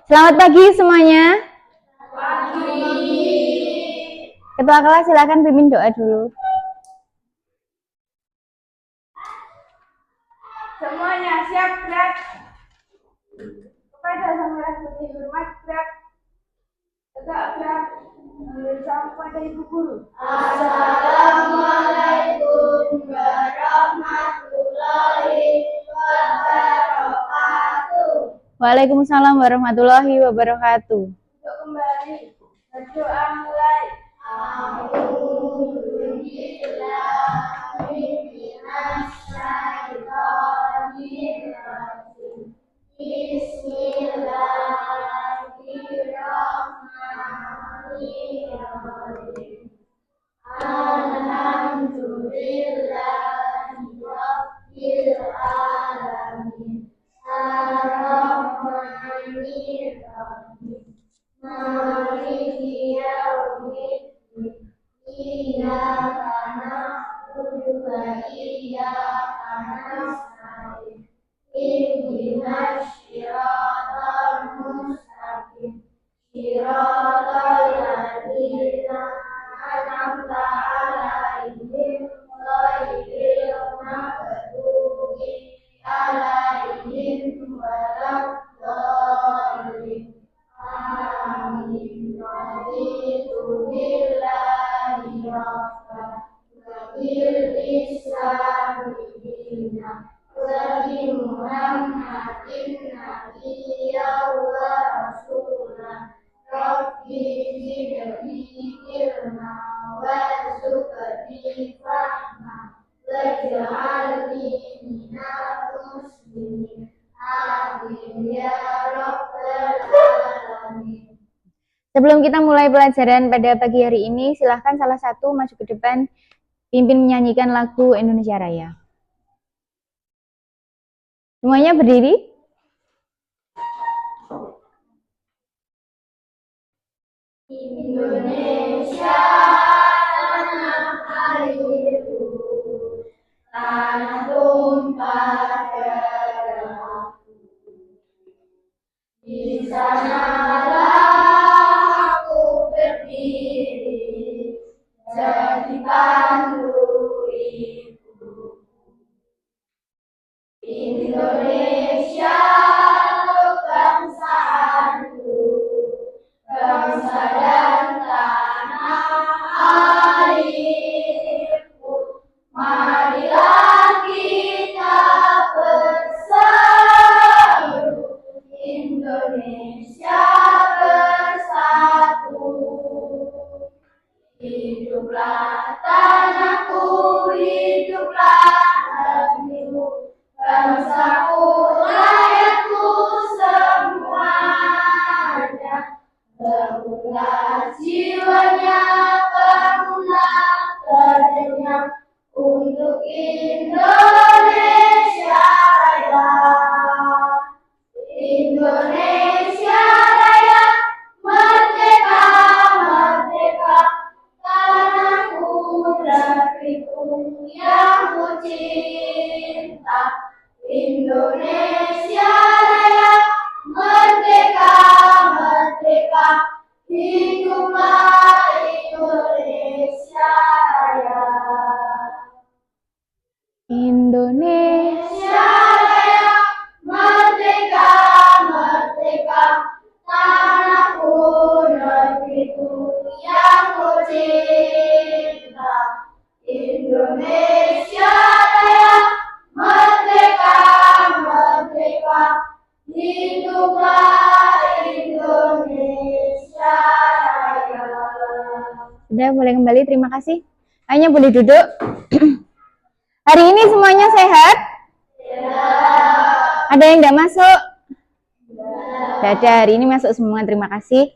Selamat pagi semuanya. Ketua kelas silakan pimpin doa dulu. Semuanya siap, gerak. Kepada Sang Merah Putih hormat, gerak. Tegak, gerak. Salam kepada Ibu Guru. Assalamualaikum warahmatullahi wabarakatuh. Waalaikumsalam warahmatullahi wabarakatuh. Untuk kembali berdoa mulai. Bismillahirrahmanirrahim. Alhamdulillahirabbil alamin. Ar-Rahmanir-Rahim. Maliki yaumiddin. Iyyaka na'budu wa iyyaka nasta'in. Ihdinas siratal mustaqim. Siratal ladzina an'amta 'alaihim ghairil maghdubi 'alaihim waladdallin. Amin. Raditu billahi rabban wa bil islami dinan wa bi Muhammadin nabiyyan wa rasulan. Rabbi zidni ilma warzuqni fahma waj'alni minal muslimin. Amin ya rabbal alamin. Sebelum kita mulai pelajaran pada pagi hari ini, silahkan salah satu maju ke depan, pimpin menyanyikan lagu Indonesia Raya. Semuanya berdiri. Indonesia tanah airku, tanah tumpah darahku. Di sanalah aku berdiri, jadi pandu ibu. Indonesia kebangsaanku, bangsa dan tanah airku. Marilah kita bersatu, Indonesia bersatu. Hiduplah tanahku, hiduplah negeriku, bangsaku, rakyatku semuanya. Bangunlah jiwanya, bangunlah kerjanya untuk Indonesia Raya. Indonesia Raya, merdeka, merdeka, tanahku, negeriku yang ku cinta. Indonesia Raya, merdeka, merdeka, hiduplah Indonesia Raya. Indonesia Raya, merdeka, merdeka, tanahku, negeriku yang ku cinta. Indonesia Raya, merdeka, merdeka, hiduplah Indonesia Raya. sudah boleh kembali, terima kasih. Hanya boleh duduk. Hari ini semuanya sehat? Ada yang tidak masuk? Tidak ada, hari ini masuk semua, terima kasih.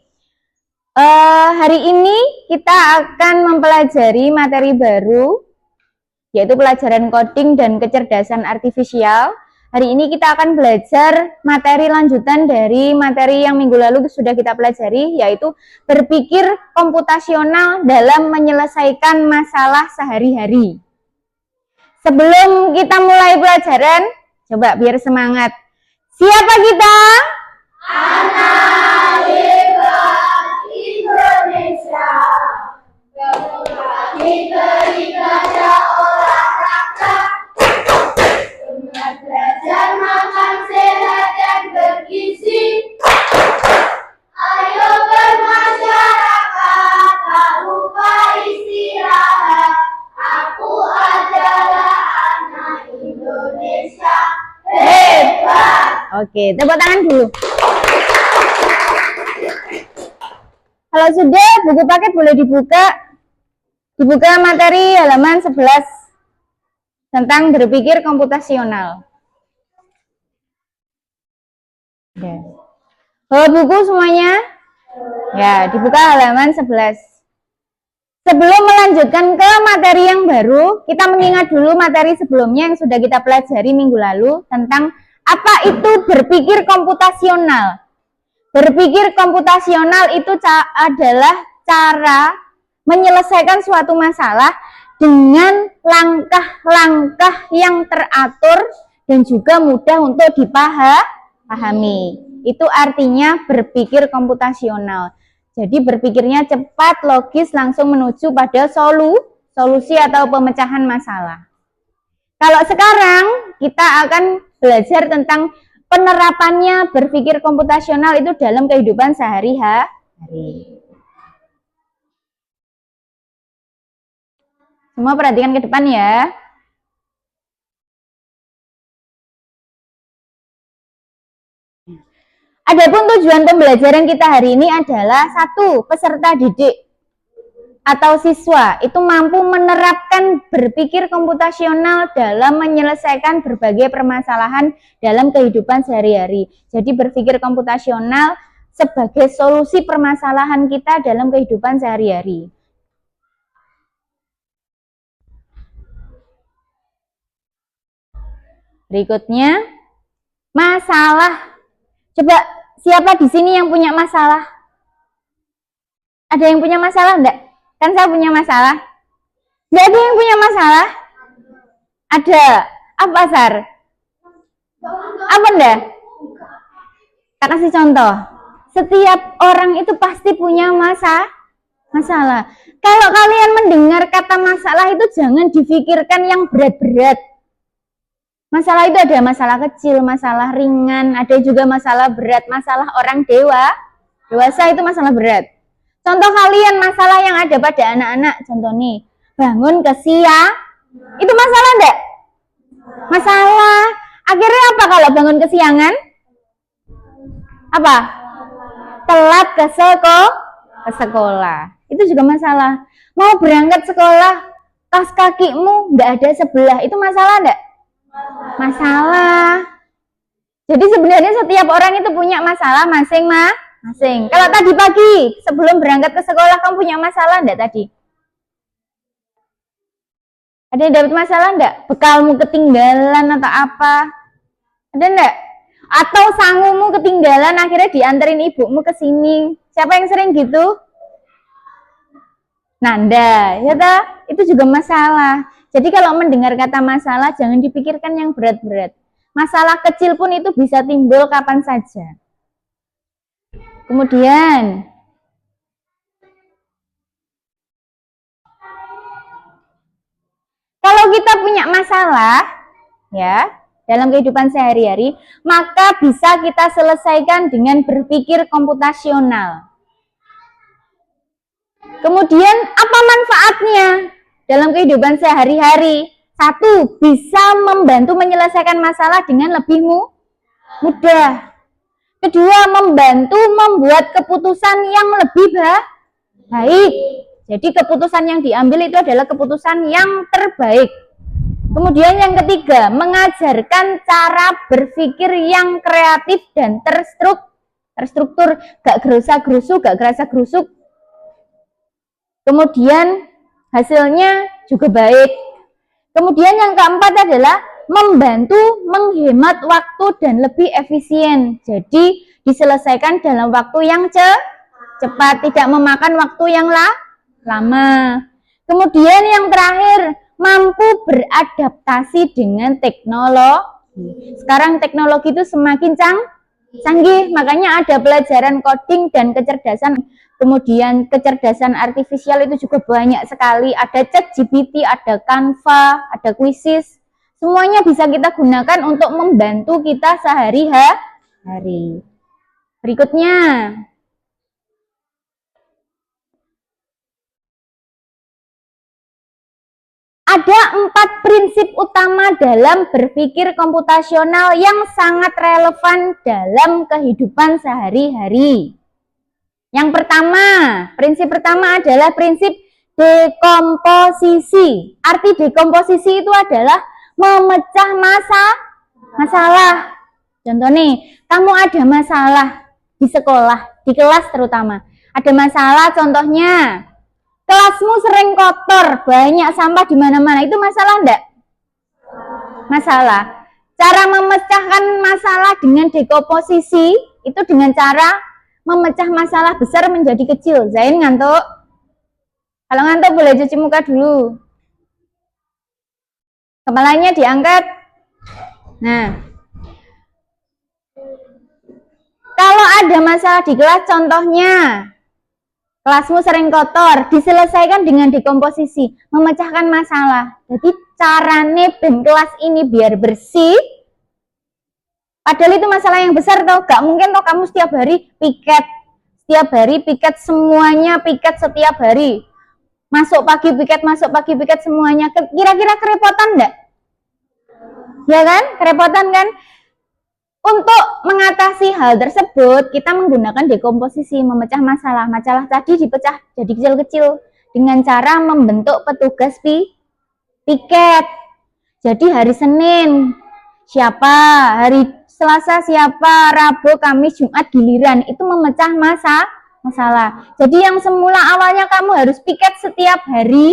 Hari ini kita akan mempelajari materi baru, yaitu pelajaran coding dan kecerdasan artifisial. Hari ini kita akan belajar materi lanjutan dari materi yang minggu lalu sudah kita pelajari, yaitu berpikir komputasional dalam menyelesaikan masalah sehari-hari. Sebelum kita mulai pelajaran, coba biar semangat. Siapa kita? anak hebat Indonesia. Diberi gajah olahraga, semangat belajar makan sehat dan bergizi. Ayo bermasyarakat, tak lupa istirahat. Aku adalah anak Indonesia hebat. Oke, tepuk tangan dulu. Kalau sudah, buku paket boleh dibuka. Dibuka materi halaman 11 tentang berpikir komputasional. Bawa buku semuanya? Ya, dibuka halaman 11. Sebelum melanjutkan ke materi yang baru, kita mengingat dulu materi sebelumnya yang sudah kita pelajari minggu lalu tentang apa itu berpikir komputasional. Berpikir komputasional itu adalah cara menyelesaikan suatu masalah dengan langkah-langkah yang teratur dan juga mudah untuk dipahami. Itu artinya berpikir komputasional. Jadi berpikirnya cepat, logis, langsung menuju pada solusi atau pemecahan masalah. Kalau sekarang kita akan belajar tentang penerapannya berpikir komputasional itu dalam kehidupan sehari-hari. Semua perhatikan ke depan ya. Adapun tujuan pembelajaran kita hari ini adalah 1. Peserta didik atau siswa itu mampu menerapkan berpikir komputasional dalam menyelesaikan berbagai permasalahan dalam kehidupan sehari-hari. Jadi berpikir komputasional sebagai solusi permasalahan kita dalam kehidupan sehari-hari. Berikutnya, masalah. Coba, siapa di sini yang punya masalah? Ada yang punya masalah enggak? Kan saya punya masalah. Enggak ada yang punya masalah? Ada. Apa, Sar? Apa enggak? Tak kasih contoh. Setiap orang itu pasti punya masalah. Kalau kalian mendengar kata masalah itu jangan difikirkan yang berat-berat. Masalah itu ada masalah kecil, masalah ringan, ada juga masalah berat, masalah orang dewasa itu masalah berat. Contoh kalian masalah yang ada pada anak-anak, contoh nih, bangun kesiangan, itu masalah enggak? Masalah. Akhirnya apa kalau bangun kesiangan? Apa? Telat ke sekolah. Itu juga masalah. Mau berangkat sekolah, tas kakimu enggak ada sebelah, itu masalah enggak? Masalah. Jadi sebenarnya setiap orang itu punya masalah masing-masing. Kalau tadi pagi sebelum berangkat ke sekolah kamu punya masalah enggak tadi? Ada yang dapat masalah enggak? Bekalmu ketinggalan atau apa? Ada enggak? Atau sangumu ketinggalan akhirnya dianterin ibumu ke sini. Siapa yang sering gitu? Nanda, ya ta? Itu juga masalah. Jadi kalau mendengar kata masalah jangan dipikirkan yang berat-berat. Masalah kecil pun itu bisa timbul kapan saja. Kemudian kalau kita punya masalah ya dalam kehidupan sehari-hari, maka bisa kita selesaikan dengan berpikir komputasional. Kemudian apa manfaatnya dalam kehidupan sehari-hari? 1. Bisa membantu menyelesaikan masalah dengan lebih mudah. 2. Membantu membuat keputusan yang lebih baik. Jadi keputusan yang diambil itu adalah keputusan yang terbaik. Kemudian yang 3, mengajarkan cara berpikir yang kreatif dan terstruktur, gak gerusa-gerusu, gak gerasa-gerusuk. Kemudian hasilnya juga baik. Kemudian yang 4 adalah membantu menghemat waktu dan lebih efisien. Jadi diselesaikan dalam waktu yang cepat, tidak memakan waktu yang lama. Kemudian yang terakhir, mampu beradaptasi dengan teknologi. Sekarang teknologi itu semakin Canggih, makanya ada pelajaran coding dan kecerdasan, kemudian kecerdasan artifisial itu juga banyak sekali. Ada ChatGPT, ada Canva, ada Quizzes. Semuanya bisa kita gunakan untuk membantu kita sehari-hari. Berikutnya, ada 4 prinsip utama dalam berpikir komputasional yang sangat relevan dalam kehidupan sehari-hari. Yang pertama, prinsip pertama adalah prinsip dekomposisi. Arti dekomposisi itu adalah memecah masalah. Contoh nih, kamu ada masalah di sekolah, di kelas terutama. Ada masalah, contohnya kelasmu sering kotor, banyak sampah di mana-mana. Itu masalah enggak? Masalah. Cara memecahkan masalah dengan dekomposisi itu dengan cara memecah masalah besar menjadi kecil. Zain ngantuk? Kalau ngantuk boleh cuci muka dulu. Kepalanya diangkat. Nah, kalau ada masalah di kelas, contohnya kelasmu sering kotor, diselesaikan dengan dekomposisi, memecahkan masalah. Jadi carane ben kelas ini biar bersih. Padahal itu masalah yang besar toh, gak mungkin toh kamu setiap hari piket semuanya, piket setiap hari. Masuk pagi piket semuanya. Kira-kira kerepotan enggak? Ya kan? Kerepotan kan? Untuk mengatasi hal tersebut, kita menggunakan dekomposisi, memecah masalah. Masalah tadi dipecah jadi kecil-kecil dengan cara membentuk petugas piket. Jadi hari Senin siapa, hari Selasa siapa, Rabu, Kamis, Jumat giliran. Itu memecah masalah. Jadi yang semula awalnya kamu harus piket setiap hari,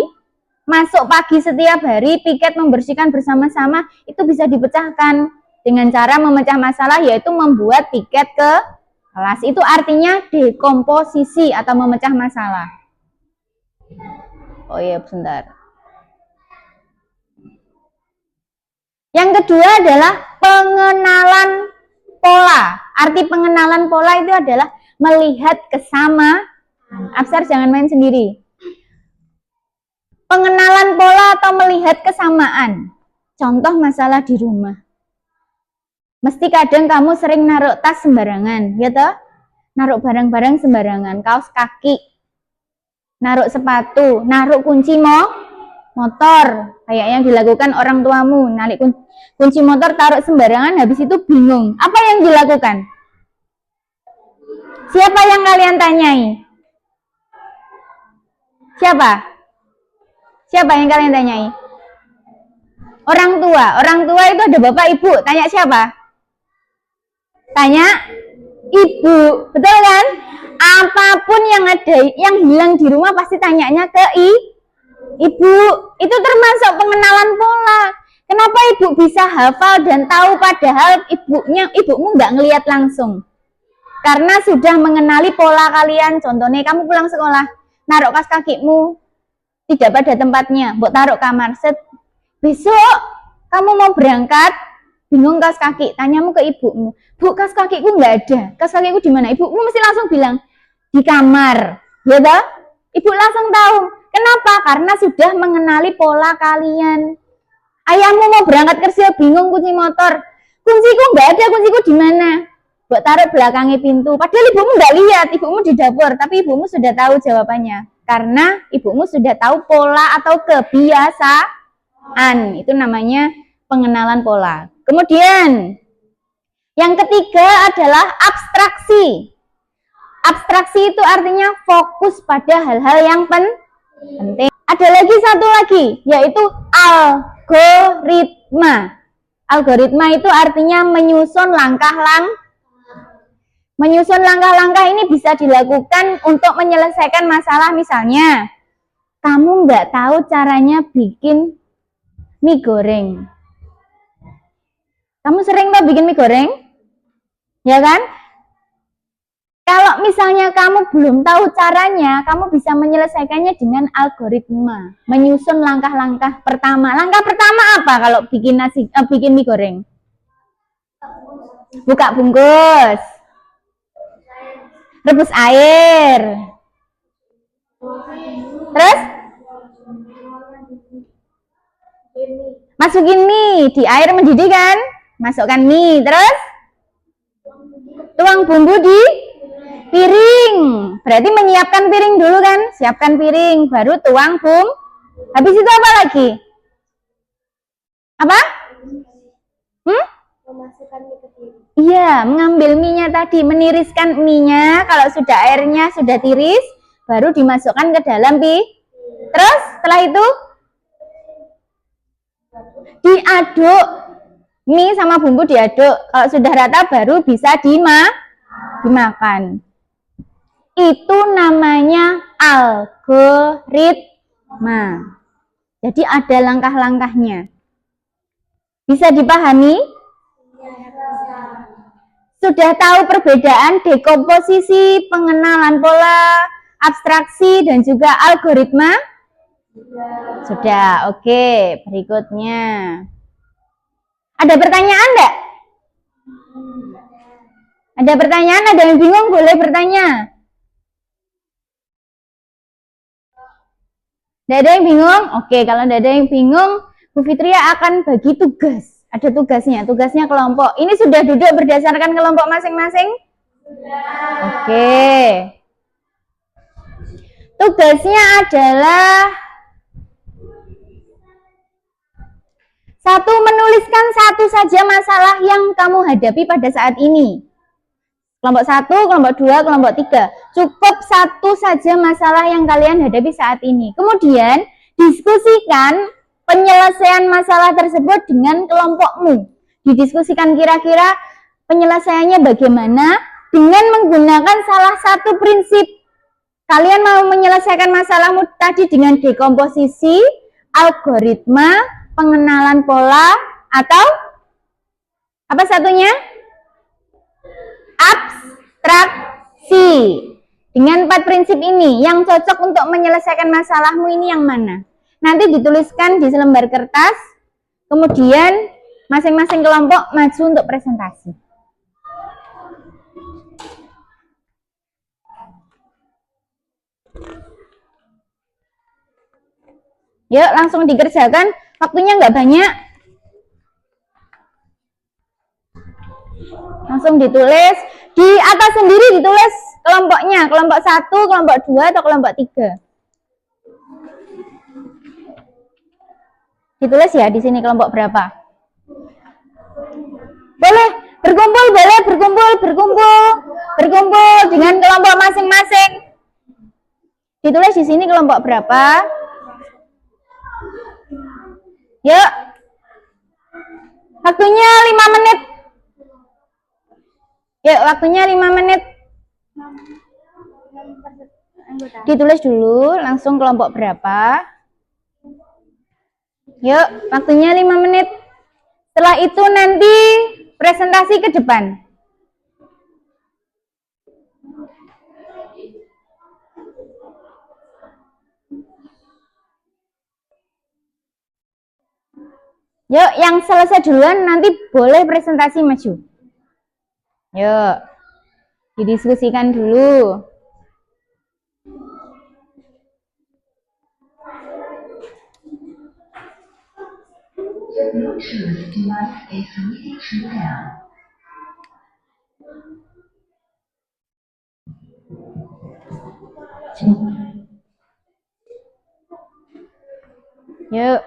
masuk pagi setiap hari, piket membersihkan bersama-sama, itu bisa dipecahkan dengan cara memecah masalah, yaitu membuat piket ke kelas. Itu artinya dekomposisi atau memecah masalah. Oh iya, sebentar. Yang kedua adalah pengenalan pola. Arti pengenalan pola itu adalah melihat kesamaan. Absar jangan main sendiri. Pengenalan pola atau melihat kesamaan. Contoh masalah di rumah. Mesti kadang kamu sering naruh tas sembarangan, ya toh? Naruh barang-barang sembarangan, kaos kaki, naruh sepatu, naruh kunci motor, kayak yang dilakukan orang tuamu, narik kunci motor taruh sembarangan, habis itu bingung. Apa yang dilakukan? Siapa yang kalian tanyai? Siapa yang kalian tanyai? Orang tua itu ada bapak ibu, tanya siapa? Tanya ibu, betul kan? Apapun yang ada, yang hilang di rumah pasti tanyanya ke ibu. Itu termasuk pengenalan pola. Kenapa ibu bisa hafal dan tahu padahal ibumu nggak ngelihat langsung? Karena sudah mengenali pola kalian. Contohnya kamu pulang sekolah, naruh kaos kakimu tidak pada tempatnya, buat taruh kamar. Besok kamu mau berangkat, bingung kaos kaki, tanyamu ke ibumu, bu kaos kakiku nggak ada, kaos kakiku di mana? Ibumu mesti langsung bilang di kamar, ya toh? Ibu langsung tahu. Kenapa? Karena sudah mengenali pola kalian. Ayahmu mau berangkat kerja, bingung kunci motor, kunciku nggak ada, kunciku di mana? Buat taruh belakangnya pintu. Padahal ibumu nggak lihat, ibumu di dapur, tapi ibumu sudah tahu jawabannya. Karena ibumu sudah tahu pola atau kebiasaan. Itu namanya pengenalan pola. Kemudian yang ketiga adalah abstraksi. Abstraksi itu artinya fokus pada hal-hal yang penting. Ada lagi satu lagi, yaitu algoritma. Algoritma itu artinya menyusun langkah-langkah. Menyusun langkah-langkah ini bisa dilakukan untuk menyelesaikan masalah. Misalnya, kamu nggak tahu caranya bikin mie goreng. Kamu sering tuh bikin mie goreng? Ya kan? Kalau misalnya kamu belum tahu caranya, kamu bisa menyelesaikannya dengan algoritma. Menyusun langkah-langkah pertama. Langkah pertama apa kalau bikin mie goreng? Buka bungkus. Rebus air. Terus? Masukin mie. Di air mendidih kan? Masukkan mie. Terus? Tuang bumbu di piring. Berarti menyiapkan piring dulu kan? Siapkan piring. Baru tuang bumbu. Habis itu apa lagi? Apa? Memasukkan mie ke piring. Iya, mengambil mie-nya tadi, meniriskan mie-nya. Kalau sudah airnya sudah tiris, baru dimasukkan ke dalam Terus setelah itu diaduk. Mie sama bumbu diaduk. Kalau sudah rata baru bisa dimakan. Itu namanya algoritma. Jadi ada langkah-langkahnya. Bisa dipahami? Sudah tahu perbedaan dekomposisi, pengenalan pola, abstraksi, dan juga algoritma? Sudah, oke. Berikutnya. Ada pertanyaan enggak? Ada pertanyaan? Ada yang bingung? Boleh bertanya. Tidak ada yang bingung? Oke, kalau tidak ada yang bingung, Bu Fitria akan bagi tugas. Ada tugasnya kelompok. Ini sudah duduk berdasarkan kelompok masing-masing? Oke. Tugasnya adalah satu, menuliskan satu saja masalah yang kamu hadapi pada saat ini. Kelompok 1, kelompok 2, kelompok 3. Cukup satu saja masalah yang kalian hadapi saat ini. Kemudian diskusikan penyelesaian masalah tersebut dengan kelompokmu. Didiskusikan kira-kira penyelesaiannya bagaimana dengan menggunakan salah satu prinsip. Kalian mau menyelesaikan masalahmu tadi dengan dekomposisi, algoritma, pengenalan pola, atau apa satunya? Abstraksi. Dengan 4 prinsip ini, yang cocok untuk menyelesaikan masalahmu ini yang mana? Nanti dituliskan di selembar kertas, kemudian masing-masing kelompok maju untuk presentasi. Yuk, langsung dikerjakan. Waktunya nggak banyak. Langsung ditulis. Di atas sendiri ditulis kelompoknya. Kelompok 1, kelompok 2, atau kelompok 3. Ditulis ya di sini kelompok berapa. Boleh berkumpul dengan kelompok masing-masing. Ditulis di sini kelompok berapa. Yuk. Waktunya 5 menit. Yuk, waktunya 5 menit. Ditulis dulu langsung kelompok berapa. Yuk, waktunya 5 menit. Setelah itu nanti presentasi ke depan. Yuk, yang selesai duluan nanti boleh presentasi maju. Yuk, didiskusikan dulu. Yuk.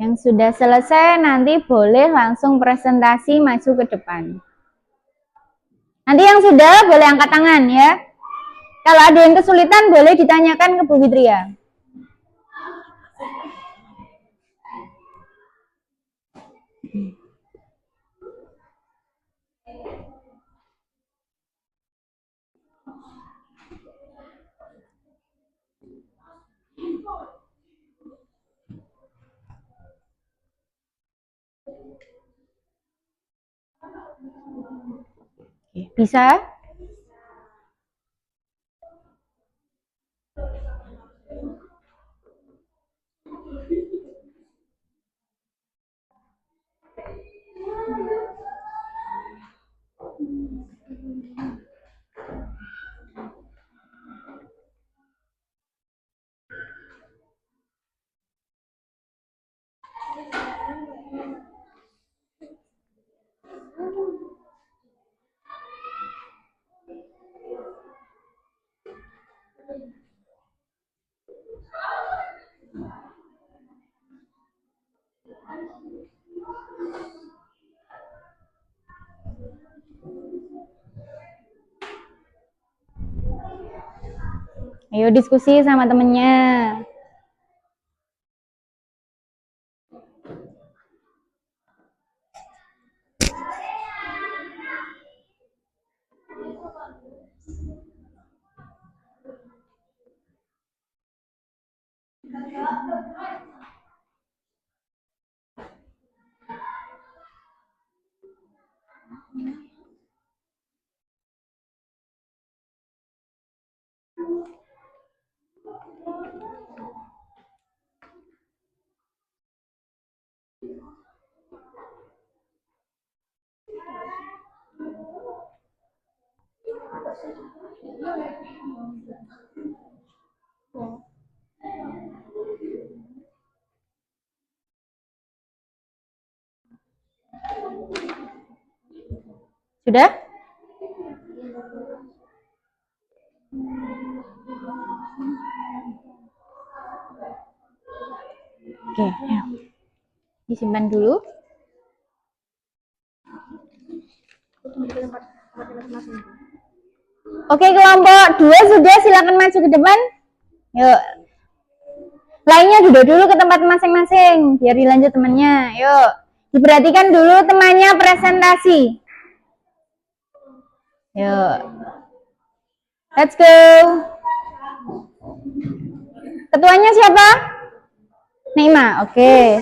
Yang sudah selesai nanti boleh langsung presentasi maju ke depan. Nanti yang sudah boleh angkat tangan ya. Kalau ada yang kesulitan boleh ditanyakan ke Bu Fitria. Bisa? Ayo diskusi sama temennya. Sudah? Oke, ya. Disimpan dulu. Oke, kelompok 2 sudah, silakan maju ke depan. Yuk. Lainnya duduk dulu ke tempat masing-masing biar dilanjut temannya. Yuk. Diperhatikan dulu temannya presentasi. Yuk. Let's go. Ketuanya siapa? Naima. Oke.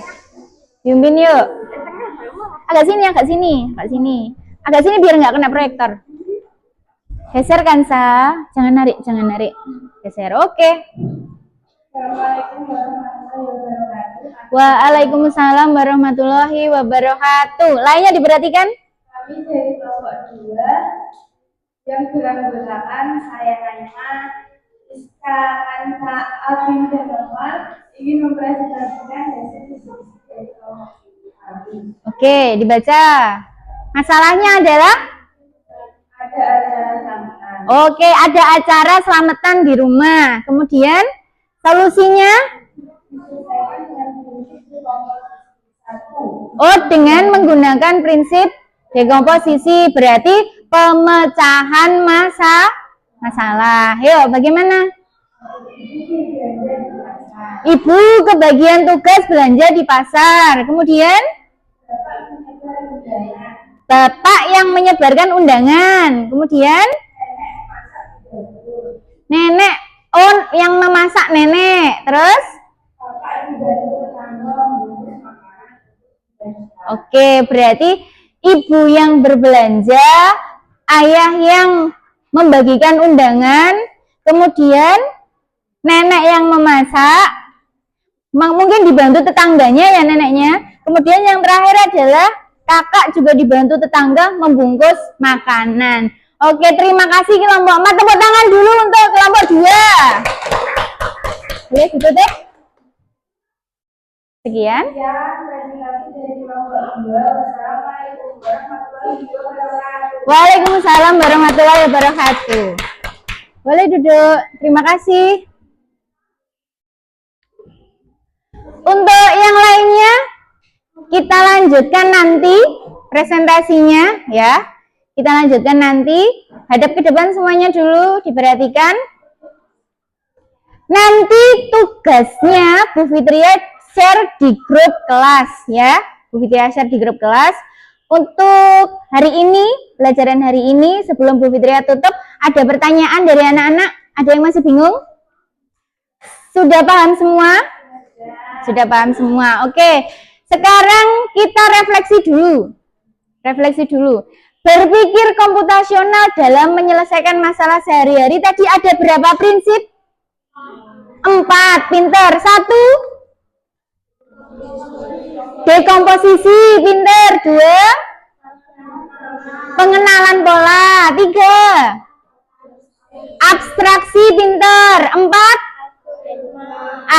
Yumbin yuk. Agak sini, agak sini, agak sini. Agak sini biar nggak kena proyektor. Geser Kansa, jangan narik, jangan narik. Geser, oke. Waalaikumsalam warahmatullahi wabarakatuh. Lainnya diperhatikan? Kami dari kelompok 2 yang beranggotakan saya Naima, Iska, Kansa, Alvin, dan Nova ingin mempresentasikan hasil diskusi dari kelompok kami. Oke, dibaca. Masalahnya adalah? Ada acara sambutan. Oke, ada acara selamatan di rumah. Kemudian solusinya? Diselesaikan dengan prinsip komposisi 1. Oh, dengan menggunakan prinsip dekomposisi, berarti pemecahan masalah. Yuk, bagaimana? Ibu kebagian tugas belanja di pasar. Kemudian Bapak yang menyebarkan undangan. Kemudian Nenek, oh yang memasak nenek. Terus? Oke, berarti ibu yang berbelanja, ayah yang membagikan undangan, kemudian nenek yang memasak, mungkin dibantu tetangganya ya neneknya. Kemudian yang terakhir adalah kakak juga dibantu tetangga membungkus makanan. Oke, terima kasih kelompok 4. Tepuk tangan dulu untuk kelompok 2. Boleh ditutup? Sekian. Presentasi dari kelompok 2. Wassalamualaikum warahmatullahi wabarakatuh. Waalaikumsalam warahmatullahi wabarakatuh. Boleh duduk. Terima kasih. Untuk yang lainnya kita lanjutkan nanti presentasinya ya. Kita lanjutkan nanti. Hadap ke depan semuanya dulu, diperhatikan. Nanti tugasnya Bu Fitria share di grup kelas ya. Bu Fitria share di grup kelas. Untuk hari ini, pelajaran hari ini sebelum Bu Fitria tutup, ada pertanyaan dari anak-anak? Ada yang masih bingung? Sudah paham semua? Sudah paham semua. Oke. Sekarang kita refleksi dulu. Refleksi dulu. Berpikir komputasional dalam menyelesaikan masalah sehari-hari tadi ada berapa prinsip? 4. Pinter. 1. Dekomposisi. Pinter. 2. Pengenalan pola. 3. Abstraksi. Pinter. 4.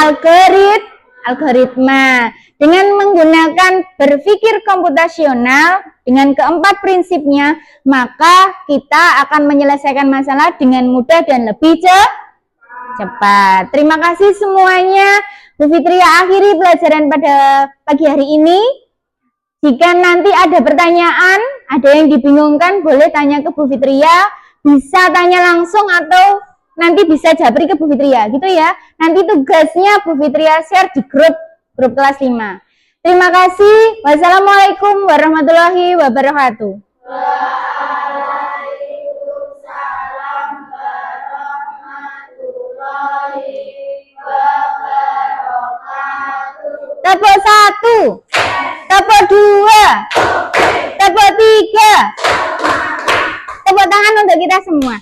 Algoritma. algoritma. Dengan menggunakan berpikir komputasional dengan keempat prinsipnya, maka kita akan menyelesaikan masalah dengan mudah dan lebih cepat. Terima kasih semuanya. Bu Fitria akhiri pelajaran pada pagi hari ini. Jika nanti ada pertanyaan, ada yang dibingungkan, boleh tanya ke Bu Fitria. Bisa tanya langsung atau nanti bisa japri ke Bu Fitria, gitu ya. Nanti tugasnya Bu Fitria share di grup kelas 5. Terima kasih. Wassalamualaikum warahmatullahi wabarakatuh. Waalaikumsalam warahmatullahi wabarakatuh. Tepuk 1, tepuk 2, tepuk 3, tepuk tangan untuk kita semua.